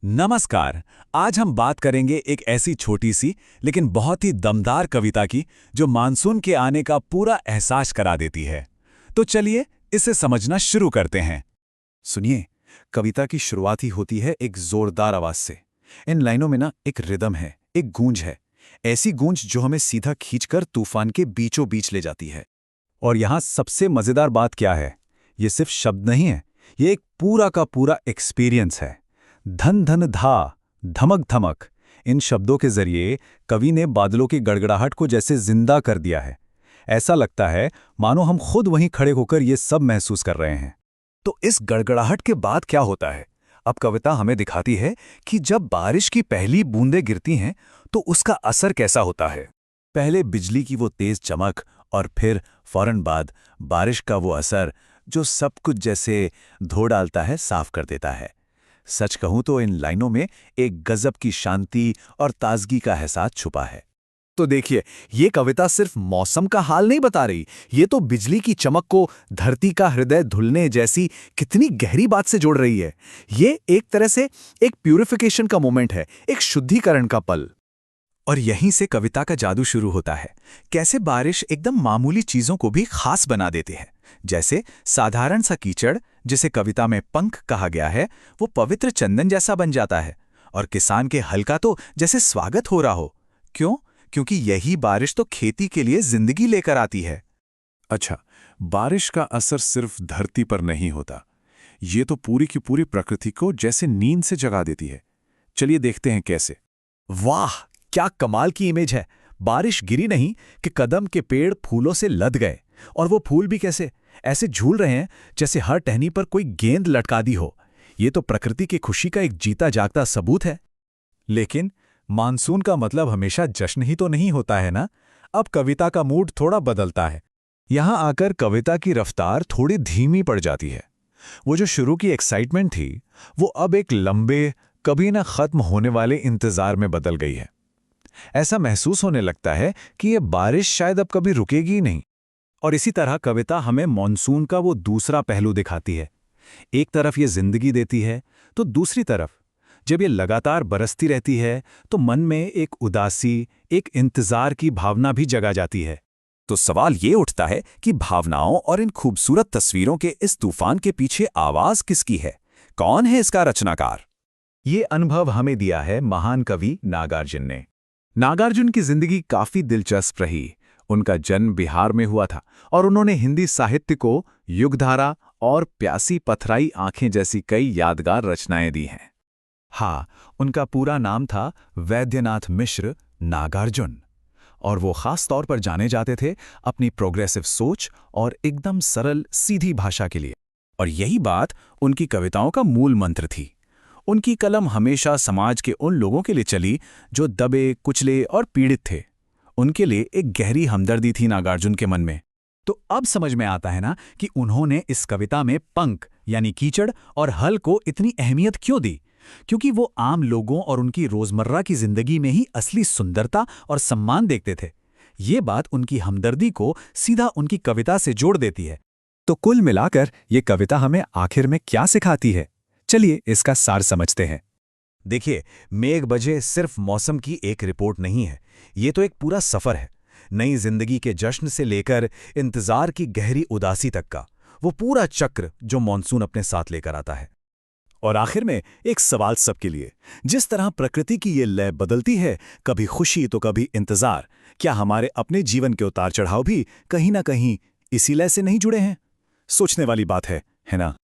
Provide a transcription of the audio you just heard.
नमस्कार। आज हम बात करेंगे एक ऐसी छोटी सी लेकिन बहुत ही दमदार कविता की जो मानसून के आने का पूरा एहसास करा देती है। तो चलिए इसे समझना शुरू करते हैं। सुनिए, कविता की शुरुआत ही होती है एक जोरदार आवाज से। इन लाइनों में ना एक रिदम है, एक गूंज है, ऐसी गूंज जो हमें सीधा खींचकर तूफान के बीचों बीच ले जाती है। और यहाँ सबसे मजेदार बात क्या है, ये सिर्फ शब्द नहीं है, ये एक पूरा का पूरा एक्सपीरियंस है। धन धन धा, धमक धमक, इन शब्दों के जरिए कवि ने बादलों की गड़गड़ाहट को जैसे जिंदा कर दिया है। ऐसा लगता है मानो हम खुद वहीं खड़े होकर ये सब महसूस कर रहे हैं। तो इस गड़गड़ाहट के बाद क्या होता है? अब कविता हमें दिखाती है कि जब बारिश की पहली बूंदें गिरती हैं तो उसका असर कैसा होता है। पहले बिजली की वो तेज चमक और फिर फौरन बाद बारिश का वो असर जो सब कुछ जैसे धो डालता है, साफ कर देता है। सच कहूं तो इन लाइनों में एक गजब की शांति और ताजगी का एहसास छुपा है। तो देखिए, ये कविता सिर्फ मौसम का हाल नहीं बता रही, ये तो बिजली की चमक को धरती का हृदय धुलने जैसी कितनी गहरी बात से जोड़ रही है। ये एक तरह से एक प्यूरिफिकेशन का मोमेंट है, एक शुद्धिकरण का पल। और यहीं से कविता का जादू शुरू होता है। कैसे बारिश एकदम मामूली चीजों को भी खास बना देती है। जैसे साधारण सा कीचड़, जिसे कविता में पंख कहा गया है, वो पवित्र चंदन जैसा बन जाता है। और किसान के हल का तो जैसे स्वागत हो रहा हो। क्यों? क्योंकि यही बारिश तो खेती के लिए जिंदगी लेकर आती है। अच्छा, बारिश का असर सिर्फ धरती पर नहीं होता, ये तो पूरी की पूरी प्रकृति को जैसे नींद से जगा देती है। चलिए देखते हैं कैसे। वाह, क्या कमाल की इमेज है। बारिश गिरी नहीं कि कदम के पेड़ फूलों से लद गए, और वो फूल भी कैसे ऐसे झूल रहे हैं जैसे हर टहनी पर कोई गेंद लटका दी हो। ये तो प्रकृति की खुशी का एक जीता जागता सबूत है। लेकिन मानसून का मतलब हमेशा जश्न ही तो नहीं होता है ना। अब कविता का मूड थोड़ा बदलता है। यहाँ आकर कविता की रफ्तार थोड़ी धीमी पड़ जाती है। वो जो शुरू की एक्साइटमेंट थी, वो अब एक लंबे, कभी ना खत्म होने वाले इंतजार में बदल गई है। ऐसा महसूस होने लगता है कि ये बारिश शायद अब कभी रुकेगी ही नहीं। और इसी तरह कविता हमें मॉनसून का वो दूसरा पहलू दिखाती है। एक तरफ ये जिंदगी देती है, तो दूसरी तरफ जब ये लगातार बरसती रहती है तो मन में एक उदासी, एक इंतजार की भावना भी जगा जाती है। तो सवाल ये उठता है कि भावनाओं और इन खूबसूरत तस्वीरों के इस तूफान के पीछे आवाज किसकी है? कौन है इसका रचनाकार? ये अनुभव हमें दिया है महान कवि नागार्जुन ने। नागार्जुन की जिंदगी काफी दिलचस्प रही। उनका जन्म बिहार में हुआ था और उन्होंने हिंदी साहित्य को युगधारा और प्यासी पथराई आंखें जैसी कई यादगार रचनाएं दी हैं। हाँ, उनका पूरा नाम था वैद्यनाथ मिश्र नागार्जुन, और वो खास तौर पर जाने जाते थे अपनी प्रोग्रेसिव सोच और एकदम सरल सीधी भाषा के लिए। और यही बात उनकी कविताओं का मूल मंत्र थी। उनकी कलम हमेशा समाज के उन लोगों के लिए चली जो दबे, कुचले और पीड़ित थे। उनके लिए एक गहरी हमदर्दी थी नागार्जुन के मन में। तो अब समझ में आता है ना कि उन्होंने इस कविता में पंख यानी कीचड़ और हल को इतनी अहमियत क्यों दी। क्योंकि वो आम लोगों और उनकी रोजमर्रा की जिंदगी में ही असली सुंदरता और सम्मान देखते थे। ये बात उनकी हमदर्दी को सीधा उनकी कविता से जोड़ देती है। तो कुल मिलाकर ये कविता हमें आखिर में क्या सिखाती है? चलिए इसका सार समझते हैं। देखिए, मेघ बजे सिर्फ मौसम की एक रिपोर्ट नहीं है, ये तो एक पूरा सफर है। नई जिंदगी के जश्न से लेकर इंतजार की गहरी उदासी तक का वो पूरा चक्र जो मॉनसून अपने साथ लेकर आता है। और आखिर में एक सवाल सबके लिए, जिस तरह प्रकृति की ये लय बदलती है, कभी खुशी तो कभी इंतजार, क्या हमारे अपने जीवन के उतार चढ़ाव भी कहीं ना कहीं इसी लय से नहीं जुड़े हैं? सोचने वाली बात है ना?